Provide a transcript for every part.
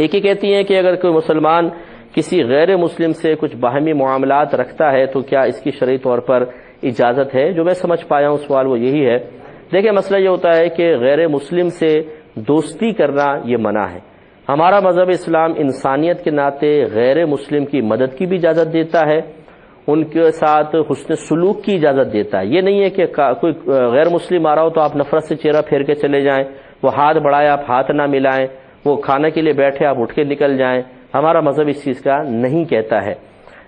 ایک ہی کہتی ہیں کہ اگر کوئی مسلمان کسی غیر مسلم سے کچھ باہمی معاملات رکھتا ہے تو کیا اس کی شرعی طور پر اجازت ہے؟ جو میں سمجھ پایا ہوں سوال وہ یہی ہے۔ دیکھیں مسئلہ یہ ہوتا ہے کہ غیر مسلم سے دوستی کرنا یہ منع ہے۔ ہمارا مذہب اسلام انسانیت کے ناطے غیر مسلم کی مدد کی بھی اجازت دیتا ہے، ان کے ساتھ حسن سلوک کی اجازت دیتا ہے۔ یہ نہیں ہے کہ کوئی غیر مسلم آ رہا ہو تو آپ نفرت سے چہرہ پھیر کے چلے جائیں، وہ ہاتھ بڑھائے آپ ہاتھ نہ ملائیں، وہ کھانے کے لیے بیٹھے آپ اٹھ کے نکل جائیں۔ ہمارا مذہب اس چیز کا نہیں کہتا ہے،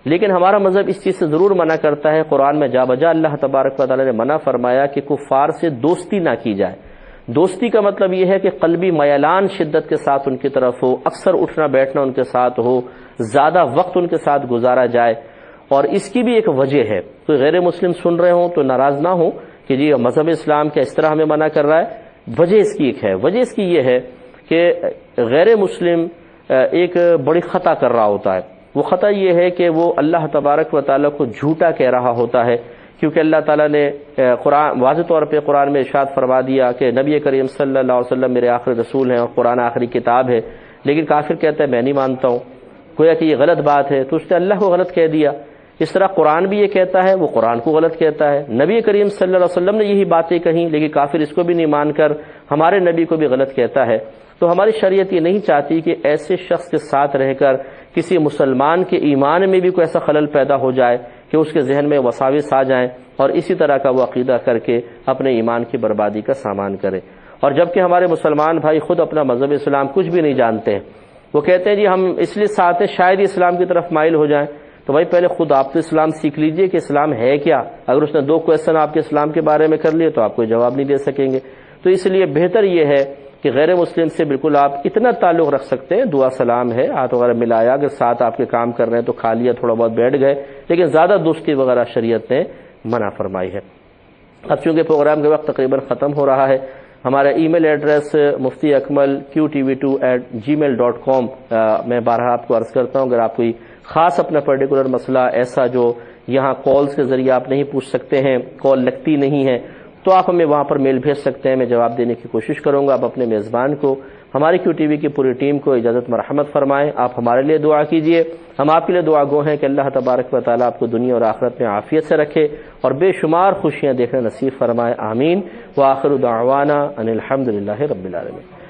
لیکن ہمارا مذہب اس چیز سے ضرور منع کرتا ہے۔ قرآن میں جا بجا اللہ تبارک و تعالی نے منع فرمایا کہ کفار سے دوستی نہ کی جائے۔ دوستی کا مطلب یہ ہے کہ قلبی میلان شدت کے ساتھ ان کی طرف ہو، اکثر اٹھنا بیٹھنا ان کے ساتھ ہو، زیادہ وقت ان کے ساتھ گزارا جائے۔ اور اس کی بھی ایک وجہ ہے، کوئی غیر مسلم سن رہے ہوں تو ناراض نہ ہوں کہ جی مذہب اسلام کیا اس طرح ہمیں منع کر رہا ہے۔ وجہ اس کی ایک ہے، وجہ اس کی یہ ہے کہ غیر مسلم ایک بڑی خطا کر رہا ہوتا ہے۔ وہ خطا یہ ہے کہ وہ اللہ تبارک و تعالیٰ کو جھوٹا کہہ رہا ہوتا ہے، کیونکہ اللہ تعالیٰ نے قرآن واضح طور پہ قرآن میں ارشاد فرما دیا کہ نبی کریم صلی اللہ علیہ وسلم میرے آخری رسول ہیں اور قرآن آخری کتاب ہے، لیکن کافر کہتا ہے میں نہیں مانتا ہوں، گویا کہ یہ غلط بات ہے، تو اس نے اللہ کو غلط کہہ دیا۔ اس طرح قرآن بھی یہ کہتا ہے، وہ قرآن کو غلط کہتا ہے۔ نبی کریم صلی اللہ علیہ وسلم نے یہی باتیں کہیں، لیکن کافر اس کو بھی نہیں مان کر ہمارے نبی کو بھی غلط کہتا ہے۔ تو ہماری شریعت یہ نہیں چاہتی کہ ایسے شخص کے ساتھ رہ کر کسی مسلمان کے ایمان میں بھی کوئی ایسا خلل پیدا ہو جائے کہ اس کے ذہن میں وساوس آ جائیں اور اسی طرح کا وہ عقیدہ کر کے اپنے ایمان کی بربادی کا سامان کرے۔ اور جبکہ ہمارے مسلمان بھائی خود اپنا مذہب اسلام کچھ بھی نہیں جانتے ہیں، وہ کہتے ہیں جی ہم اس لیے ساتھ ہیں شاید ہی اسلام کی طرف مائل ہو جائیں۔ تو بھائی پہلے خود آپ تو اسلام سیکھ لیجئے کہ اسلام ہے کیا۔ اگر اس نے 2 کویسچن آپ کے اسلام کے بارے میں کر لیے تو آپ کوئی جواب نہیں دے سکیں گے۔ تو اس لیے بہتر یہ ہے کہ غیر مسلم سے بالکل آپ اتنا تعلق رکھ سکتے ہیں، دعا سلام ہے، ہاتھ وغیرہ ملایا، اگر ساتھ آپ کے کام کر رہے ہیں تو کھا لیا، تھوڑا بہت بیٹھ گئے، لیکن زیادہ دوستی وغیرہ شریعت نے منع فرمائی ہے۔ اب چونکہ پروگرام کے وقت تقریباً ختم ہو رہا ہے، ہمارا ای میل ایڈریس muftiakmal@gmail.com میں بارہا آپ کو عرض کرتا ہوں، اگر آپ کوئی خاص اپنا پرٹیکولر مسئلہ ایسا جو یہاں کالز کے ذریعے آپ نہیں پوچھ سکتے ہیں، کال لگتی نہیں ہے، تو آپ ہمیں وہاں پر میل بھیج سکتے ہیں، میں جواب دینے کی کوشش کروں گا۔ آپ اپنے میزبان کو، ہماری کیو ٹی وی کی پوری ٹیم کو اجازت مرحمت فرمائیں۔ آپ ہمارے لیے دعا کیجئے، ہم آپ کے لیے دعا گو ہیں کہ اللہ تبارک و تعالیٰ آپ کو دنیا اور آخرت میں عافیت سے رکھے اور بے شمار خوشیاں دیکھنا نصیب فرمائے، آمین۔ وآخر دعوانا ان الحمد للہ رب العالمین۔